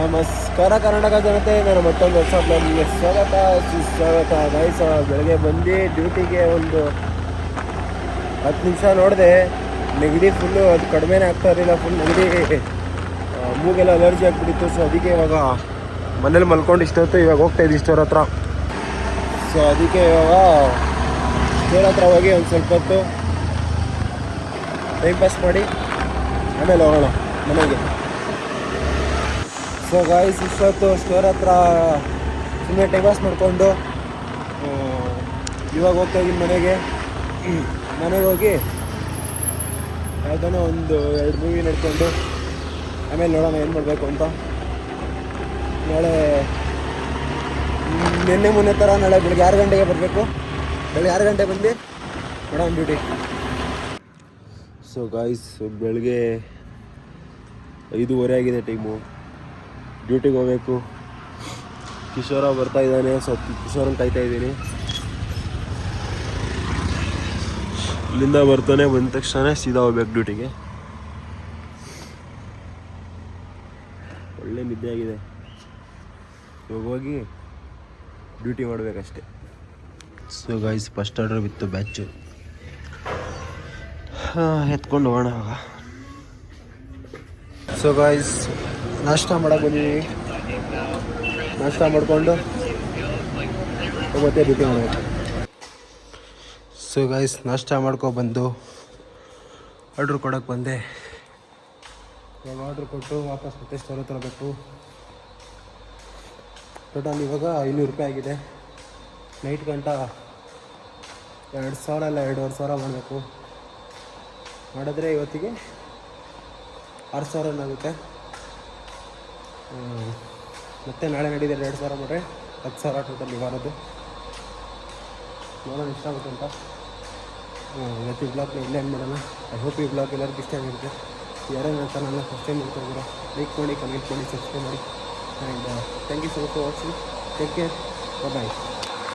ನಮಸ್ಕಾರ ಕರ್ನಾಟಕ ಜನತೆ, ನಾನು ಮತ್ತೊಂದು ಹೊಸ ಬ್ಲಾಗಿಗೆ ಸ್ವಾಗತ ಸುಸ್ವಾಗತ. ಗೈಸ್, ಬೆಳಗ್ಗೆ ಬಂದು ಡ್ಯೂಟಿಗೆ ಒಂದು 10 ನಿಮಿಷ ನೋಡಿದೆ. ನೆಗಡಿ ಫುಲ್ಲು, ಅದು ಕಡಿಮೆನೇ ಆಗ್ತಾ ಇರಲಿಲ್ಲ. ಫುಲ್ ನೆಗಡಿ, ಮೂಗೆಲ್ಲ ಅಲರ್ಜಿ ಆಗಿಬಿಟ್ಟಿತ್ತು. ಸೊ ಅದಕ್ಕೆ ಇವಾಗ ಮನೇಲಿ ಮಲ್ಕೊಂಡು ಇಷ್ಟೊತ್ತು ಇವಾಗ ಹೋಗ್ತಾಯಿದ್ದೆ ಸ್ಟೋರ್ ಹತ್ರ. ಸೊ ಅದಕ್ಕೆ ಇವಾಗ ಸ್ಟೋರ್ ಹತ್ರ ಹೋಗಿ ಒಂದು ಸ್ವಲ್ಪ ಹೊತ್ತು ಟೈಮ್ ಪಾಸ್ ಮಾಡಿ ಆಮೇಲೆ ಹೋಗೋಣ ಮನೆಗೆ. ಸೊ ಗಾಯ್ಸ್, ಇಷ್ಟೊತ್ತು ಸ್ಟೋರ್ ಹತ್ರ ಸುಮ್ಮನೆ ಟೈಮ್ ಪಾಸ್ ಮಾಡಿಕೊಂಡು ಇವಾಗ ಹೋಗ್ತಾಯಿದ್ದೀನಿ ಮನೆಗೆ ಹೋಗಿ ಯಾವುದೋ ಒಂದು 2 ಮೂವಿ ನೋಡಿಕೊಂಡು ಆಮೇಲೆ ನೋಡೋಣ ಏನು ಮಾಡಬೇಕು ಅಂತ. ನಾಳೆ ಮೊನ್ನೆ ಥರ ನಾಳೆ ಬೆಳಗ್ಗೆ 6 ಗಂಟೆಗೆ ಬರಬೇಕು. ಬೆಳಗ್ಗೆ 6 ಗಂಟೆ ಬಂದು ನೋಡೋಣ ಡ್ಯೂಟಿ. ಸೊ ಗಾಯ್ಸ್, ಬೆಳಗ್ಗೆ 5:30 ಆಗಿದೆ ಟೈಮು. ಡ್ಯೂಟಿಗೆ ಹೋಗಬೇಕು. ಕಿಶೋರ ಬರ್ತಾ ಇದ್ದಾನೆ. ಸೊ ಕಿಶೋರನ್ನು ಕಾಯ್ತಾ ಇದ್ದೀನಿ. ಇಲ್ಲಿಂದ ಬರ್ತಾನೆ, ಬಂದ ತಕ್ಷಣ ಸೀದಾ ಹೋಗ್ಬೇಕು ಡ್ಯೂಟಿಗೆ. ಒಳ್ಳೆ ನಿದ್ದೆ ಆಗಿದೆ. ಇವಾಗ ಹೋಗಿ ಡ್ಯೂಟಿ ಮಾಡಬೇಕಷ್ಟೆ. So guys, first order with batch ಎತ್ಕೊಂಡು ಹೋಗೋಣ ಇವಾಗ. ಸೊ ಗೈಸ್, ನಾಷ್ಟ ಮಾಡೋಕೆ ಬಂದಿದ್ದೀವಿ. ನಾಷ್ಟ ಮಾಡಿಕೊಂಡು ಮತ್ತೆ ಡ್ಯೂಟಿ ಮಾಡಬೇಕು. ಸೊ ಗೈಸ್, ನಾಷ್ಟ ಮಾಡ್ಕೊಬಂದು ಆರ್ಡ್ರ್ ಕೊಡೋಕ್ಕೆ ಬಂದೆ. ಇವಾಗ ಆರ್ಡ್ರ್ ಕೊಟ್ಟು ವಾಪಸ್ ಮತ್ತೆ ಸ್ಟೋರ್ ತರಬೇಕು. ಟೋಟಲ್ ಇವಾಗ 500 ರೂಪಾಯಿ ಆಗಿದೆ. ನೈಟ್ ಗಂಟ 2,000 ಇಲ್ಲ 2,500 ಮಾಡಬೇಕು. ಮಾಡಿದ್ರೆ ಇವತ್ತಿಗೆ 6,000 ಆಗುತ್ತೆ. ಮತ್ತು ನಾಳೆ ನಡೀತಾರೆ 2,000 ಮಾಡ್ರೆ 10,000 ಟೋಟಲ್ ಇವಾರದ್ದು. ನೋಡೋಣ ಇಷ್ಟ ಆಗುತ್ತೆ ಅಂತ. ಇವತ್ತು ಈ ಬ್ಲಾಗ್ನ ಇಲ್ಲೇ ಏನು ಮಾಡೋಣ. ಐ ಹೋಪ್ ಈ ಬ್ಲಾಗ್ ಎಲ್ಲರಿಗೂ ಇಷ್ಟ ಆಗಿರುತ್ತೆ. ಯಾರೇ ನನ್ನ ಚಾನಲ್ನ ಫಸ್ಟ್ ಟೈಮ್ ನೋಡ್ತಾ ಇದ್ದೀರಾ, ಲೈಕ್ ಮಾಡಿ, ಕಮೆಂಟ್ ಮಾಡಿ, ಸಬ್ಸ್ಕ್ರೈಬ್ ಮಾಡಿ. And thank you so much for watching. Take care, bye.